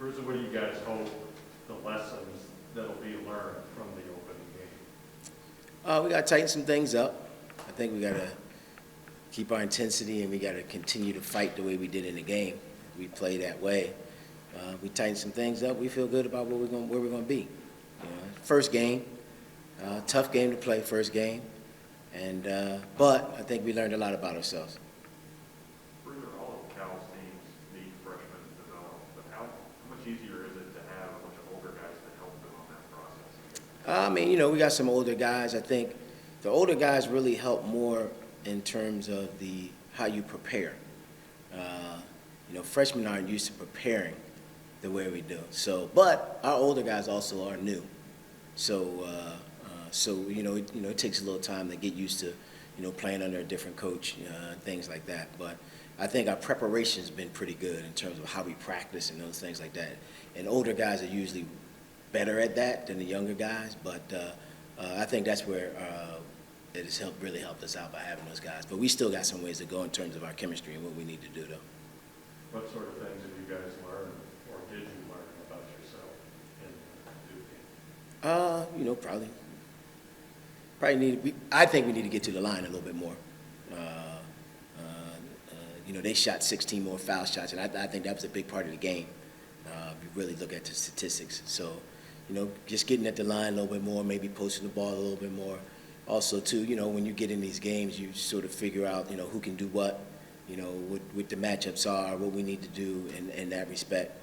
Bruce, what do you guys hope the lessons that'll be learned from the opening game? We got to tighten some things up. I think we got to keep our intensity, and we got to continue to fight the way we did in the game. We play that way. We tighten some things up. We feel good about where we're going to be. First game, tough game to play. First game, and but I think we learned a lot about ourselves. All of Cal's teams need freshmen to develop, but how much easier is it to have a bunch of older guys to help them on that process? I mean, we got some older guys. I think the older guys really help more in terms of how you prepare. Freshmen aren't used to preparing the way we do. So, but our older guys also are new. So, it takes a little time to get used to, playing under a different coach, things like that. But I think our preparation's been pretty good in terms of how we practice and those things like that. And older guys are usually better at that than the younger guys. But I think that's where it has really helped us out by having those guys. But we still got some ways to go in terms of our chemistry and what we need to do, though. What sort of things have you guys learned, or did you learn about yourself in Duke? Probably need. I think we need to get to the line a little bit more. They shot 16 more foul shots, and I think that was a big part of the game. If you really look at the statistics, so just getting at the line a little bit more, maybe posting the ball a little bit more. Also, too, when you get in these games, you sort of figure out, who can do what. What the matchups are, what we need to do in that respect.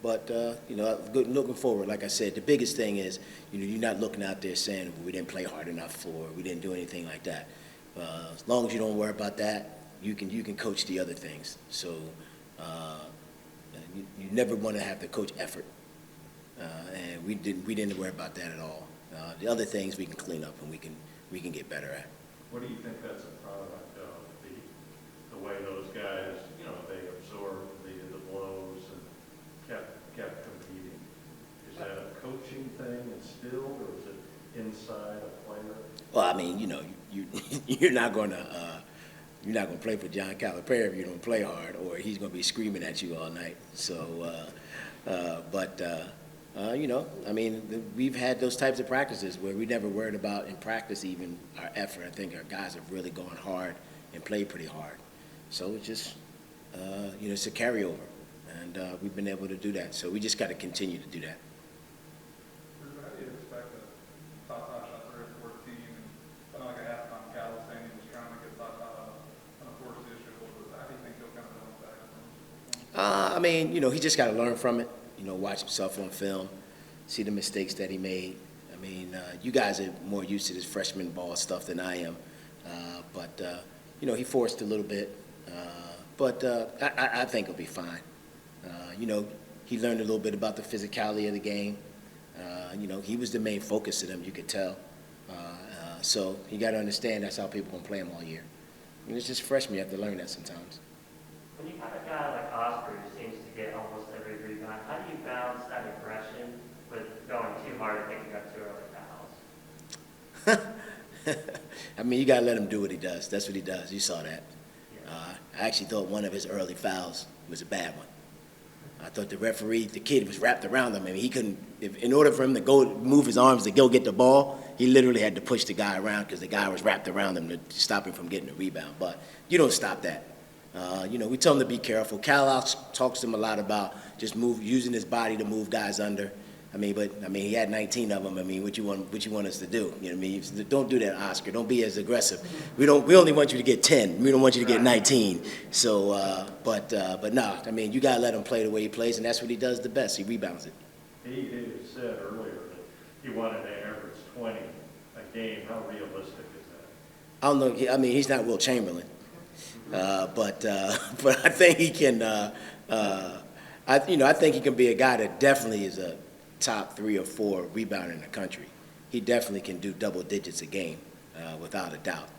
Looking forward, like I said, the biggest thing is, you're not looking out there saying, well, we didn't play hard enough or we didn't do anything like that. As long as you don't worry about that, you can coach the other things. So you never want to have to coach effort, and we didn't worry about that at all. The other things we can clean up and we can get better at. What do you think that's a product of, the way those guys, they absorbed the blows and kept competing? Is that a coaching thing instilled, or is it inside a player? Well, I mean, you're not going to play for John Calipari if you don't play hard, or he's going to be screaming at you all night. So, we've had those types of practices where we never worried about in practice even our effort. I think our guys have really gone hard and played pretty hard. So it's just, it's a carryover, and we've been able to do that. So we just got to continue to do that. How do you expect a Tata shot third or fourth team? And like I asked on Cal saying he was trying to get Tata on a force issue. How do you think he'll kind of bounce back? He just got to learn from it. Watch himself on film, see the mistakes that he made. You guys are more used to this freshman ball stuff than I am. He forced a little bit. I think he'll be fine. He learned a little bit about the physicality of the game. He was the main focus of them, you could tell. So you got to understand that's how people going to play him all year. It's just freshman, you have to learn that sometimes. When you have a guy like Oscar who seems to get almost every rebound, how do you balance that aggression with going too hard and picking up too early fouls? You got to let him do what he does. That's what he does. You saw that. I actually thought one of his early fouls was a bad one. I thought the kid was wrapped around him. He couldn't, in order for him to go move his arms to go get the ball, he literally had to push the guy around because the guy was wrapped around him to stop him from getting the rebound. But you don't stop that. We tell him to be careful. Cal talks to him a lot about just using his body to move guys under. He had 19 of them. What you want us to do? Don't do that, Oscar. Don't be as aggressive. We only want you to get 10. We don't want you to get 19. So, but no. You gotta let him play the way he plays, and that's what he does the best. He rebounds it. He said earlier that he wanted to average 20 a game. How realistic is that? I don't know. He's not Will Chamberlain, but I think he can. I think he can be a guy that definitely is a top 3 or 4 rebounder in the country. He definitely can do double digits a game, without a doubt.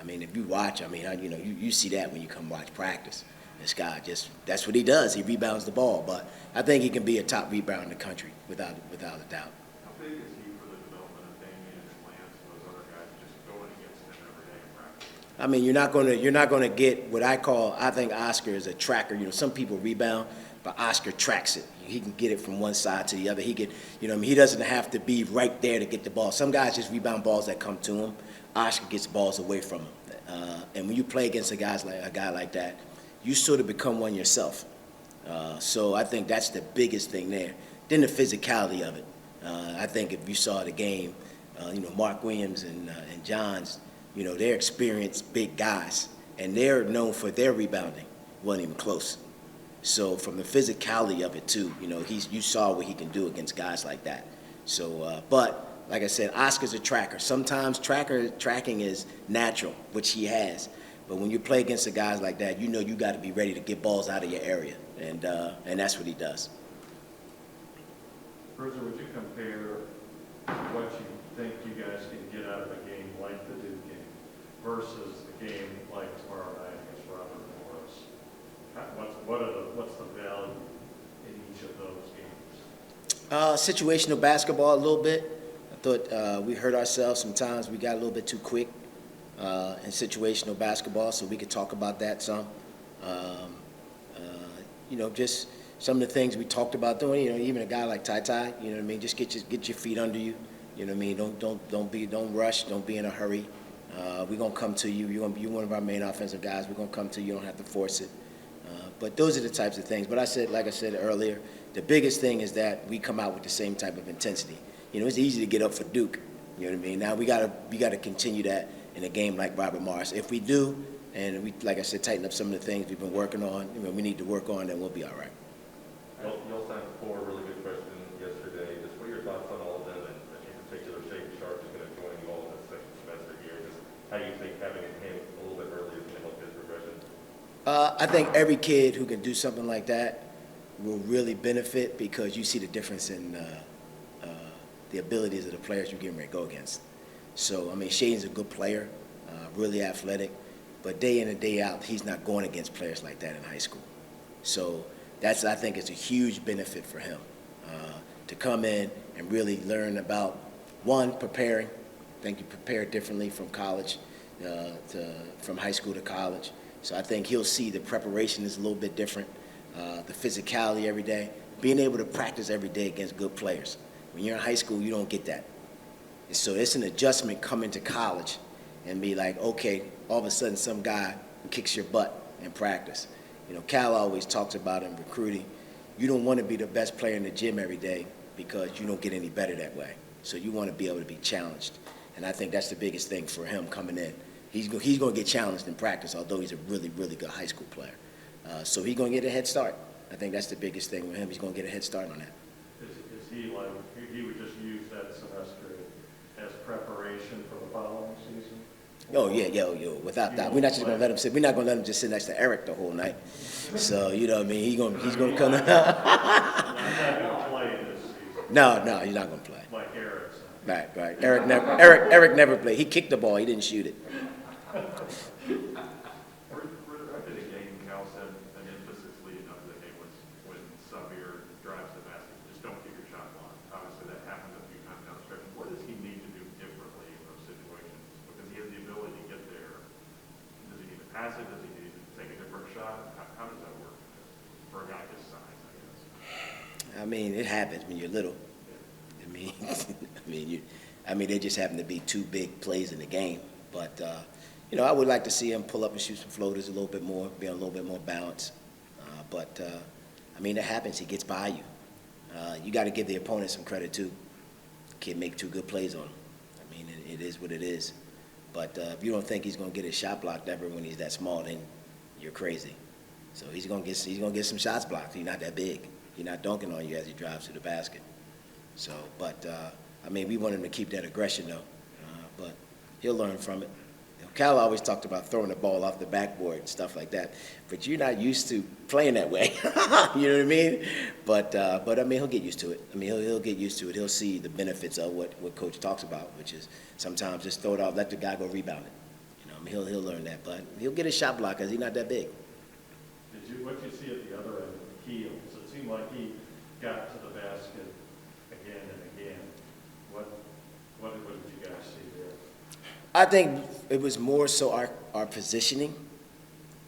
If you watch, you see that when you come watch practice. This guy that's what he does. He rebounds the ball, but I think he can be a top rebounder in the country without a doubt. How big is he for the development of Damian and Lance and those other guys just going against him every day in practice? I mean, you're not gonna get what I think Oscar is a tracker. You know, some people rebound, but Oscar tracks it. He can get it from one side to the other. He can, you know, what I mean, he doesn't have to be right there to get the ball. Some guys just rebound balls that come to him. Oscar gets balls away from him. And when you play against a guy like that, you sort of become one yourself. So I think that's the biggest thing there. Then the physicality of it. I think if you saw the game, you know, Mark Williams and Johns, you know, they're experienced big guys, and they're known for their rebounding. Wasn't even close. So from the physicality of it too, you know, you saw what he can do against guys like that. So, but like I said, Oscar's a tracker. Sometimes tracking is natural, which he has. But when you play against the guys like that, you know you got to be ready to get balls out of your area, and that's what he does. Bruiser, would you compare what you think you guys can get out of a game like the Duke game versus the game like tomorrow night against Robert Morris? What's the value in each of those games? Situational basketball a little bit. I thought we hurt ourselves sometimes. We got a little bit too quick in situational basketball, so we could talk about that some. You know, just some of the things we talked about doing. You know, even a guy like Ty, you know what I mean. Just get your feet under you. You know what I mean. Don't rush. Don't be in a hurry. We're gonna come to you. You're one of our main offensive guys. We're gonna come to you. You don't have to force it. But those are the types of things. But like I said earlier, the biggest thing is that we come out with the same type of intensity. You know, it's easy to get up for Duke. You know what I mean. Now we gotta continue that in a game like Robert Morris. If we do, and we, like I said, tighten up some of the things we've been working on, you know, we need to work on, then we'll be all right. Y'all signed 4 really good freshmen yesterday. Just what are your thoughts on all of them, and in particular, Shaden Sharp is going to join you all in the second semester here. Just how you think having him a little bit earlier is going to help his progression? I think every kid who can do something like that will really benefit because you see the difference in the abilities of the players you're getting ready to go against. So, I mean, Shaden's a good player, really athletic, but day in and day out, he's not going against players like that in high school. So I think it's a huge benefit for him to come in and really learn about, one, preparing. I think you prepare differently from college, from high school to college. So I think he'll see the preparation is a little bit different, the physicality every day, being able to practice every day against good players. When you're in high school, you don't get that. So it's an adjustment coming to college and be like, okay, all of a sudden some guy kicks your butt in practice. You know, Cal always talks about in recruiting, you don't want to be the best player in the gym every day because you don't get any better that way. So you want to be able to be challenged. And I think that's the biggest thing for him coming in. He's going to get challenged in practice, although he's a really, really good high school player. So he's going to get a head start. I think that's the biggest thing with him. He's going to get a head start on that. Is he like, he would just use that semester as preparation for the following season? Oh, yeah, without doubt. We're not just going to let him sit. We're not going to let him just sit next to Eric the whole night. So, you know what I mean? He's going to come in. He's not going to play this season. No, he's not going to play. Like Eric's. Right. Eric never played. He kicked the ball. He didn't shoot it. After the game, Cal said an emphasis leading up to the game was when Sabir drives the basket, just don't get your shot blocked. Obviously, that happened a few times down the stretch. What does he need to do differently in those situations? Because he has the ability to get there. Does he need to pass it? Does he need to take a different shot? How does that work for a guy his size, I guess? I mean, it happens when you're little. I mean, they just happen to be 2 big plays in the game. But, you know, I would like to see him pull up and shoot some floaters a little bit more, be a little bit more balanced. But I mean, it happens. He gets by you. You got to give the opponent some credit, too. Kid make 2 good plays on him. I mean, it is what it is. But if you don't think he's going to get his shot blocked ever when he's that small, then you're crazy. So he's going to get some shots blocked. He's not that big. He's not dunking on you as he drives to the basket. So, but, I mean, we want him to keep that aggression, though. But he'll learn from it. You know, Cal always talked about throwing the ball off the backboard and stuff like that. But you're not used to playing that way. You know what I mean? But I mean, he'll get used to it. I mean, he'll get used to it. He'll see the benefits of what Coach talks about, which is sometimes just throw it off, let the guy go rebound it. You know, I mean, he'll learn that. But he'll get his shot blocked because he's not that big. What you see at the other end of the Keels, it seemed like he got to the basket again and again. What did you guys see there? I think it was more so our positioning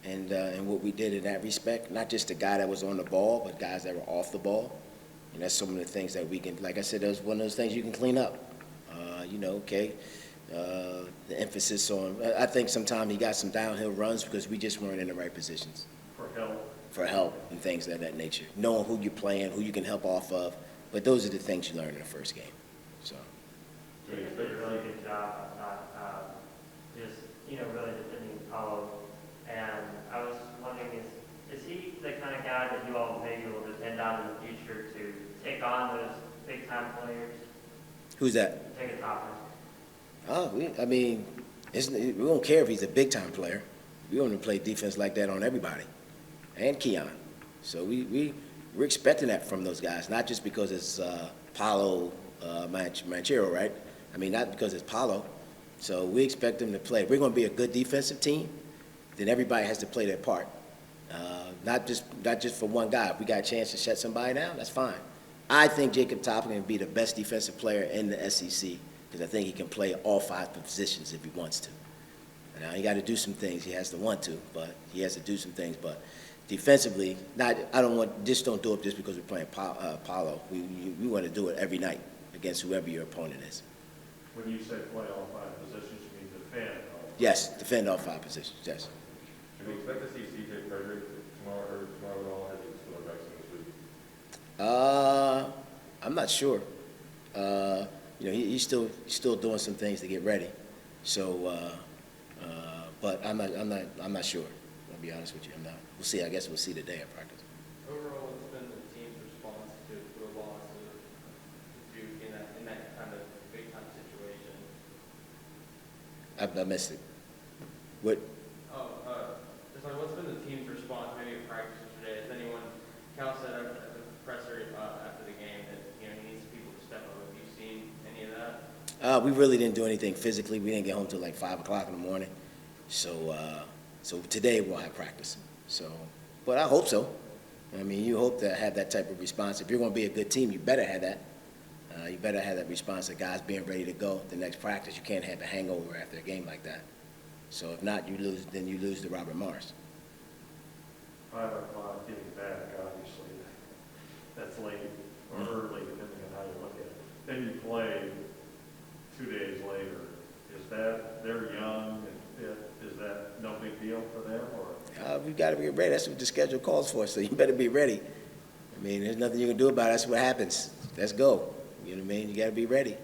and what we did in that respect, not just the guy that was on the ball, but guys that were off the ball. And that's some of the things that we can, like I said, that's one of those things you can clean up. The emphasis on, I think sometimes he got some downhill runs because we just weren't in the right positions For help. and things of that nature. Knowing who you're playing, who you can help off of, but those are the things you learn in the first game, so. Jacob did a really good job, I thought, just, really defending Apollo. And I was wondering, is he the kind of guy that you all maybe will depend on in the future to take on those big-time players? Who's that? Take a top We don't care if he's a big-time player. We want to play defense like that on everybody, and Keon. So we're expecting that from those guys, not just because it's Paulo Manchero, right? I mean, not because it's Paulo. So we expect them to play. If we're going to be a good defensive team, then everybody has to play their part. Not just for one guy. If we got a chance to shut somebody down, that's fine. I think Jacob Toppin can be the best defensive player in the SEC because I think he can play all 5 positions if he wants to. Now, he got to do some things. He has to want to, but he has to do some things. But defensively, just don't do it just because we're playing Paulo. We want to do it every night against whoever your opponent is. When you say play all 5 positions, you mean defend all 5? Yes, defend all 5 positions, yes. Should we expect to see C.J. Frederick tomorrow at all? Has he still vaccinated this week? I'm not sure. He's still doing some things to get ready. So, but I'm not sure. I'll be honest with you. I'm not. We'll see. I guess we'll see today at practice. Overall, what's been the team's response to the loss of Duke in that kind of big time situation? I missed it. What? Just like what's been the team's response maybe at practice yesterday? Has anyone, Cal said at the presser after the game that he needs people to step up. Have you seen any of that? We really didn't do anything physically. We didn't get home till like 5 o'clock in the morning. So today we'll have practice. So, but I hope so. I mean, you hope to have that type of response. If you're going to be a good team, you better have that. You better have that response of guys being ready to go the next practice. You can't have a hangover after a game like that. So if not, you lose to Robert Morris. 5 o'clock getting back, obviously, that's late or early, depending on how you look at it. Then you play 2 days later. They're young and fit, is that no big deal for them, or? We've got to be ready. That's what the schedule calls for, so you better be ready. I mean, there's nothing you can do about it. That's what happens. Let's go. You know what I mean? You got to be ready.